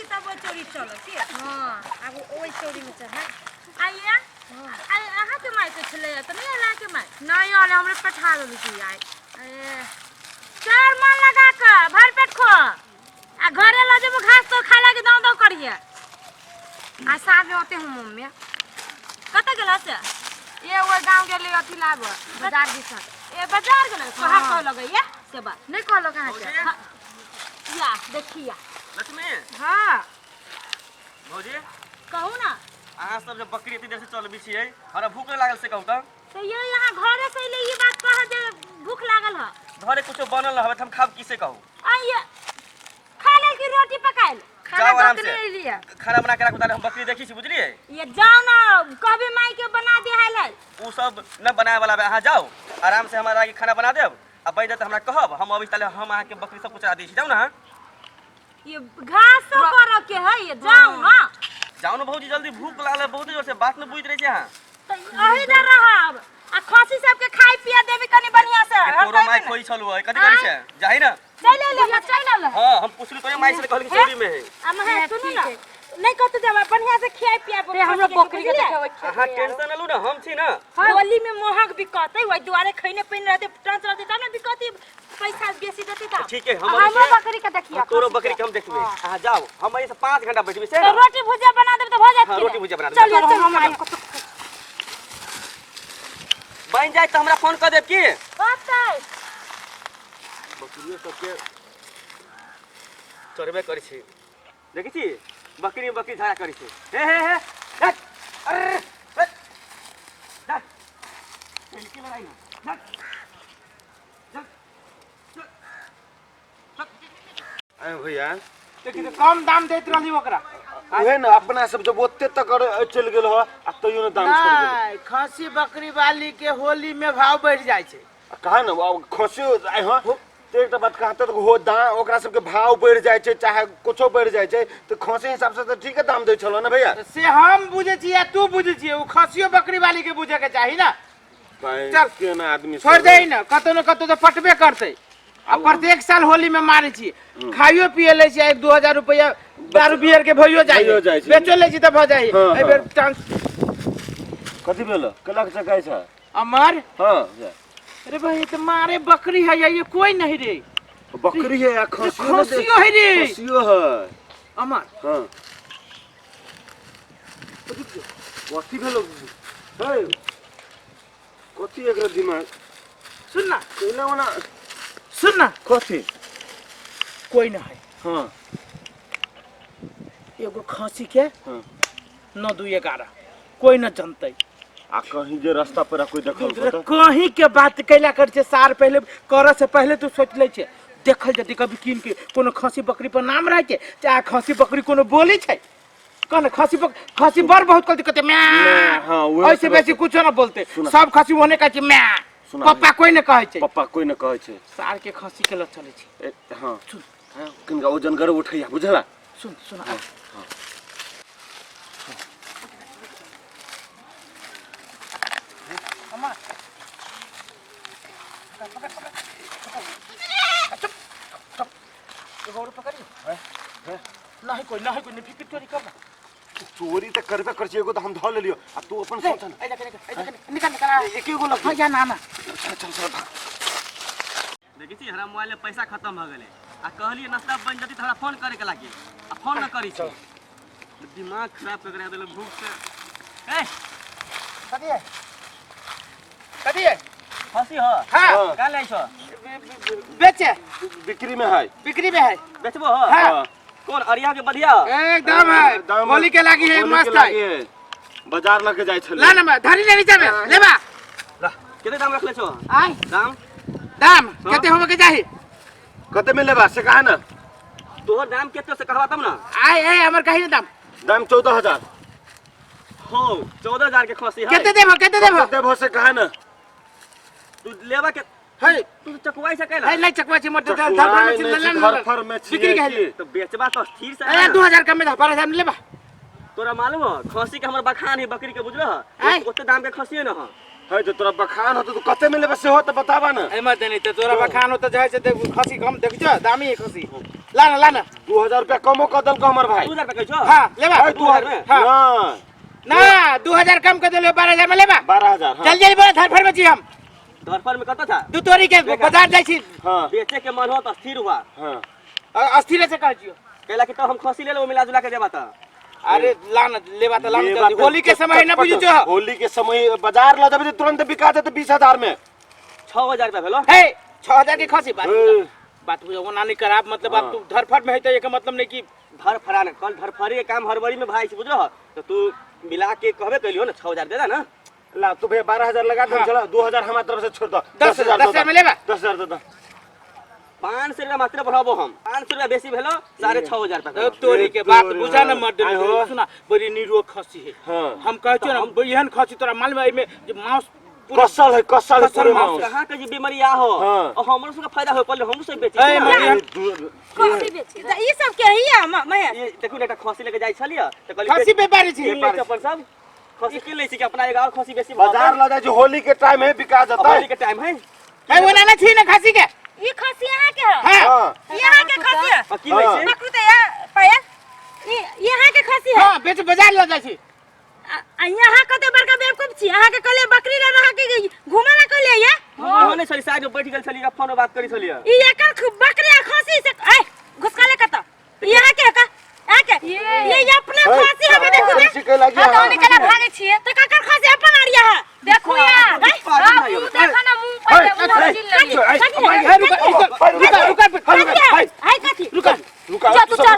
कि तब वो चोरी चलो की हां अब ओई चोरी में चढ़ा आइया आई अहाँ के माई के छले त नहीं आला के माई नहीं आले हमरे पठा देली की आई अरे चार मन लगा के भर पेट खो आ घरे ल जब घास तो खाए लागे दाव दाव करिए आ साथ में होते हम मम्मी कत गेला से ये वो गांव गेले अथी लाब बाजार दिसा ए बाजार गेला कहां कह लगैया से बात नहीं कहलो कहां से या देखिया लक्ष्मी हां भौजी कहू ना अहाँ सब जब बकरी इतनी देर से चलबी छियै हमरा भूख नहीं लागल से कहू तो ये यहाँ घरे से ले ये बात कह जे भूख लागल ह घरे कुछो बनल रहबे हम खाब किसे कहू आइए खा ले की रोटी पकाइल खाना आराम बकरी से। लिया खाना बना के रखू हम बकरी देखी छी बुझलिए ये जाओ ना कभी माई के बना दे है ले उ सब न बनाए वाला बे अहाँ जाओ आराम से हमारा खाना बना देब आ बैठ जात हमरा कहब हम अभी तले हम अहाँ के बकरी सब कुछ दी छी जाओ ना ये घास तो करो के है ये जाओ ना जाओ ना भौजी जल्दी भूख लागल बहुत जोर से बात न बुझ रहे छी अहाँ तो अही दे रहब आ खसी सब के खाई पिया देबी कनी बढ़िया से तोरो माई कोई छलु है कथि करै छै जाहि ना चल ले हां हम पूछलु तोरे माई से कहल कि चोरी में है हम है सुनो ना नहीं कहते जब बढ़िया से खियाई पिया हमरा बकरी के देखावे अहाँ टेंशन लू ना हम छी ना होली में मोहक बिकते वही दुआरे खइने पिन रहते टांच रहते तना बिकती पैसा बेसी देती ता ठीक है हमरा बकरी के देखिया तोरो बकरी के हम देखबे अहाँ जाओ हम यहीं से 5 घंटा बैठबे से तो रोटी भुजिया बना देब तो भ जात हां रोटी भुजिया बना चलिए दे हम बन जाए तो हमरा फोन कर देब की बताई बकरियों सबके चरबे करै छी देखै छी बकरी झाड़ा करै छी हे हट अरे हट इनकी लड़ाई ना अरे भैया देखिए कम दाम देत रहली ओकरा उहे न अपना सब जब ओते तक चल गेल हो आ तइयो न दाम छोड़ गेल नहीं खसी बकरी वाली के होली में भाव बढ़ जाय छै कहा न खसियो आइ हो तो एक बात कहते तो हो दाम ओकरा सब के भाव बढ़ जाय छै चाहे कुछो बढ़ जाय छै तो खसी हिसाब से तो ठीक है दाम दे छलो न भैया से हम बुझे छी या तू बुझे छी उ खसियो बकरी वाली के बुझे के चाही ना चल के ना आदमी छोड़ दे न कतो तो पटबे करते अब प्रत्येक साल होली में मारे छी खाइयो पिए ले छी 1-2000 रुपया दारू बियर के भइयो जाय बेचो ले छी त भ जाय ए बेर कथि भेल कलक चकाय छ अमर हां अरे भाई तो मारे बकरी है ये कोई नहीं रे बकरी है या खसियो है रे खसियो है अमर हां कथि भेल हे कथि एकरा दिमाग सुन ना केना वना सुन ना कथि कोई ना है हां एगो खसी के हां 9-2-11 कोई ना जानते आ कहीं जे रास्ता पर कोई देखल तो कहीं के बात कैला कर छे सार पहले कर से पहले तू सोच ले छे देखल जदी कभी किन के कोनो खसी बकरी पर नाम रह छे चाहे खसी बकरी कोनो बोली छे कने खसी बर बहुत कहते कहते मैं हां ऐसे बेसी कुछ ना बोलते सब खसी होने का छे मैं पप्पा कोई न कहे छे पप्पा कोई न कहे छे सार के खसी के ल चले छे हां सुन हां किनका वजन कर उठैया बुझला सुन नहीं कोई नहीं फिक्र चोरी कर चोरी त करबे कर छी एगो त हम ध लेलियो आ तू अपन सोच ना निकाल एक एगो लग या ना चल देखै छी हमरा मोबाइल में पैसा खत्म भ गेलै आ कहलिए नाश्ता बन जति त हमरा फोन करे के लागी आ फोन न करी छी दिमाग खराब कर देले भूख से ए कदी है फंसी हो हां का लै छो बेचे बिक्री में है बेचबो हो हां कौन अरिया के बढ़िया एकदम है होली के लागी है मस्त है बाजार लगे जाय छले ला ना धरी ले नीचे में लेबा ला केते दाम रखले छो आई दाम केते होवे के चाही कते में लेबा से कहा ना तोहर दाम केते से कहवा तब ना आई हमर कही ना दाम 14000 हो 14000 के खसी है केते देबो से कहा ना तू लेबा के है तू चकवाई से कहला है नहीं चकवा छी मोटे घर पर में बिक्री के तो बेचबा तो स्थिर से 2000 कम में 12000 में लेबा तोरा मालूम हो खसी के हमर बखान है बकरी के बुझलो ओते दाम के खसी न हो है तो तोरा बखान हो तो कते में लेबे से हो तो बतावा ना ए मत नहीं तो तोरा बखान हो तो जाय से देख खसी कम देख छ दामी है खसी लाना लाना 2000 रुपया कमो कर दल को हमर भाई 2000 रुपया कहै छौ हाँ लेबा भाई 2000 में? हाँ। नहीं ना 2000 कम कर दिलो 12000 में लेबा 12000 चल जल्दी बोला धर फर बची हम धरफर में कत था तू तोरी के बाजार जाई छी हां बेचे के मन हो त स्थिर हुआ हां अस्थिर से कह जियो कहला कि तो हम खसी ले लो मिला जुला के देबा त अरे लाना लेबा त लाना जल्दी होली के समय न बुझू जो होली के समय बाजार ला जब तुरंत बिका जाते 20000 में 6000 रुपया भेलो हे 6000 की खसी बात ए, बात बुझो ना नहीं खराब मतलब अब तू धरफट में है तो ये का मतलब नहीं कि धर फरान कल धर फरी के काम हड़बड़ी में भाई बुझलो तो तू मिला के कहबे कलियो ना 6000 दे दा ना ला तू भैया 12000 लगा दे चलो 2000 हमारी तरफ से छोड़ दो 10000 10 में लेबा 10000 दे दो 500 रुपया मात्र बढ़ाबो हम 500 रुपया बेसी भेलो 6500 रुपया तोरी के बात बुझा न मत सुना बड़ी निरोग खसी है हां हम कहै छियो ना एहन खसी तोरा मालूम है में जो मांस कसल है पूरे मांस। कहां के जी बीमारी आ हो हाँ। और हमरो से फायदा हो पहले हम से बेची ए मरिया खसी बेच के ई सब के हिया मैं ये देखू बेटा खसी लेके जाई छलिया तो कहली खसी व्यापारी छी अपन सब खसी के ले छी कि अपना एगो और खसी बेसी बाजार ला जाए होली के टाइम है बिका जाता होली है के टाइम है है वो ना छी ना खसी के ई खसी यहाँ के है हां हां यहाँ के खसी है और की ले छी पकड़ू तो या पाया ई यहाँ के खसी है हां बेच बाजार ला जाई छी यहाँ कते बड़का बेवकूफ छी यहाँ के कले बकरी ला रहा के घुमा ना कले ये हम नहीं छली साइड में बैठ गेल छली का फोन बात करी छलिया ई एकर बकरी खसी से ए घुसकाले कत यहाँ के का आके ये अपने खसी हमें देखो खसी के लगी हां तो निकला भागे छिए तो काकर खसी अपन आड़िया है देखो यार देखो ना मुंह पर रुका जा तू चल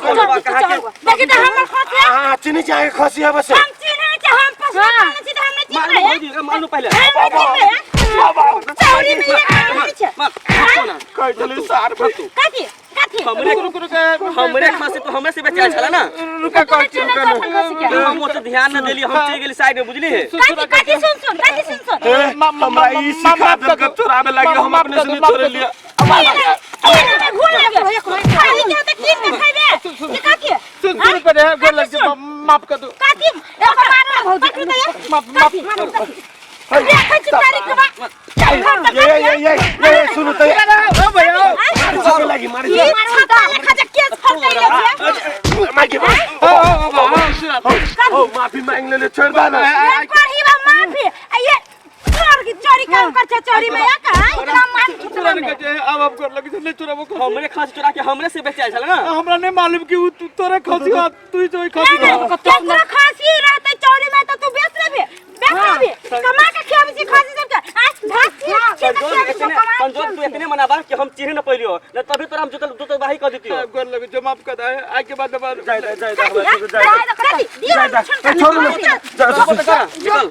देखि तो हमर खसी है हां चीनी चाहे खसी है बस हम चिन्हे के हम पसंद नहीं छी हमने चिन्हे है मालूम पहले चौरी में ये काम छै कह चले सार बतू काकी हमरे खसी तो हमरे से बेचा छला ना रुका कह हम तो ध्यान न देली हम चल गेली साइड में बुझली है काकी सुन हमरा ई सिखा दे के चोरावे लागे हम अपने से नहीं चोरे लिया भूल लगे खाली क्या तो की में खाइबे ये काकी सुन पर है गोल लग माफ कर दो काकी एक मार भौजी माफ देखै छी तारीख बा ये सुनो तो ओ भैया चोरे लगी मारी ये छाता लेखा जे केस फल गई मार के ओ माफी मांग ले छोड़ दे ना एक बार ही बा माफी ये चोरी काम कर छ चोरी में या का इतना मान चोरा के जे अब कर लगे से नहीं चोराबो हमरे खसी चोरा के हमरे से बेचा छला ना हमरा नहीं मालूम कि तू तोरे खसी का तू ही खसी का केकरा खासी रहते चोरी में तो तू बेच लेबे कमा के खियाबे छी खासी सब के आज भात संजोग तू इतने मनाबा कि हम चिन्ह न पइलियो न तभी तोरा हम जुतल बाही कर देतियो गोल लगे जो माफ कर दे आज के बाद निकल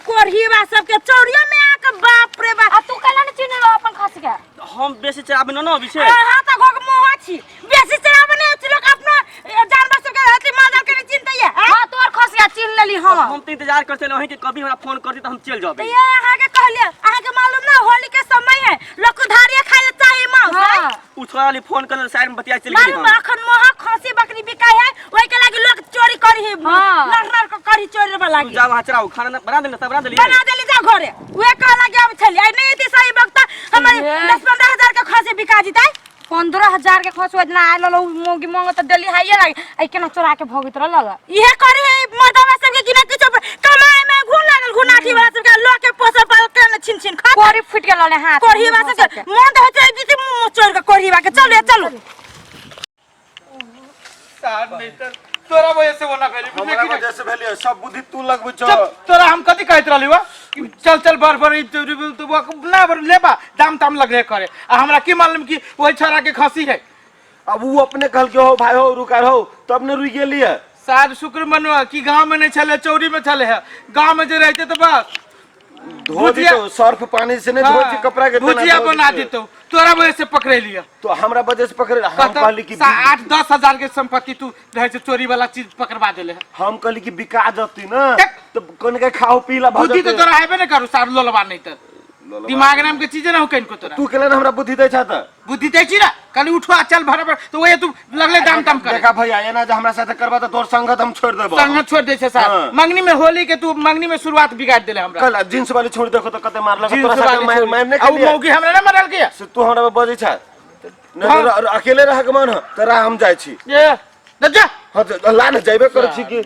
कोरहीवा सबके चौरिया में आके बाप रे बाप तू कला न चिन्ह अपन खासी के हम बेसी चराबे न अभी से हां त घोक मोह छी बेसी चराबे ने छी लोग अपना जानवर सब के हती मादर के चिन्हते है हां तोर खसिया चिन्ह लेली हम तो इंतजार करते रहे कि कभी हमरा फोन करती तो हम चल जाबे ये अहाँ के कहलिए अहाँ के मालूम ना होली के समय है लोग धारिया खाए चाहिए मां उछवा वाली फोन कर साइड में बतिया चल मालूम अखन मोह खसी बकरी बिकाय है ओइ के लागी लोग चोरी करी है नर को करी चोरी वाला तू जाओ चराओ खाना बना देना तब बना देली जा घरे वे कह लगे अब छली आई नहीं थी सही वक्त हमारे 10-15 हजार का खसी बिका जीता 15,000 के खस वजना आलो मोगी मोंग त डेली हाइए लागे आई केना चोरा के भगित रहल ये करे है मर्दवा सब के गिना किछो कमाए में घुन लागल घुनाठी वाला सब के लोग के पोसल पाल के छिन छिन खा कोरी फुट के लले हाथ कोरहीवा सब के मन हो जाए जीती मुंह चोर के कोरहीवा के चलो सार नहीं सर तोरा वजह से वो ना भेली हमरा वजह से भेलिए सब बुद्धि तू लगबो छ तोरा हम कथी कहत रहली वा चल बर तो ना बर लेबा दाम ताम लगले करे आ हमरा की मालूम कि वही छोरा के खसी है अब वो अपने कहल के हो भाई हो रुका हो तब ने रुई गेलिए सार शुक्र मनुआ कि गांव में नहीं चले चौरी में चले है गांव में जो रहते तो बस धो दी तो सर्फ पानी से नहीं धोई कपड़ा के भुजिया बना देतो तोरा वजह से पकड़े लिया तो हमरा वजह से पकड़े हम कहली कि 8-10 हजार के संपत्ति तू रहे से चोरी वाला चीज पकड़वा देले हम कहली कि बिका जती ना तो कोन के खाओ पीला बुद्धि तो तोरा हेबे न करू सार लोलवा नहीं त दिमाग नाम के चीज ना हो कहीं को तोरा तू केले हमरा बुद्धि दै छ त बुद्धि दै छी ना कल उठो चल भर तो वही तू लगले दाम ताम कर देखा भैया ये ना जो हमरा साथ करबा तो तोर संगत हम छोड़ देबो संगत छोड़ दे छे सार मंगनी में होली के तू मंगनी में शुरुआत बिगाड़ देले हमरा कल जींस वाली छोड़ देखो तो कते मार लगा जींस तोरा वाली साथ मारने के अब लिए मौगी हमरा ना मरल के से तू हमरा बजे छ नहीं तो अकेले रह के मन ह तोरा हम जाइ छी ये जा हां तो ला न जाइबे करे छी कि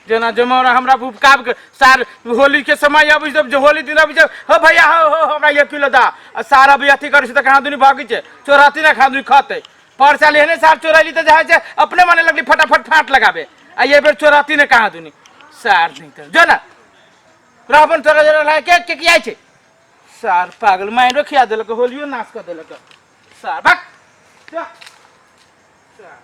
जेना जमाना हमरा उपकाब के सार होली के समय अब जब होली दिन अब हो भैया हो हमरा 1 किलो दा आ सारा भी अथी करे त कहां दुनी भागी छे चोराती ना खादुनी खाते पर साल एने सार चोराली त जहां से अपने माने लगली फटाफट फाट लगावे आ ये बेर चोराती ने कहां दुनी सार नहीं त जो ना रावण तोरा जरा लाए के किया छे सार पागल माइरो खिया देलक होलियो नाश कर देलक सार भाग जा सार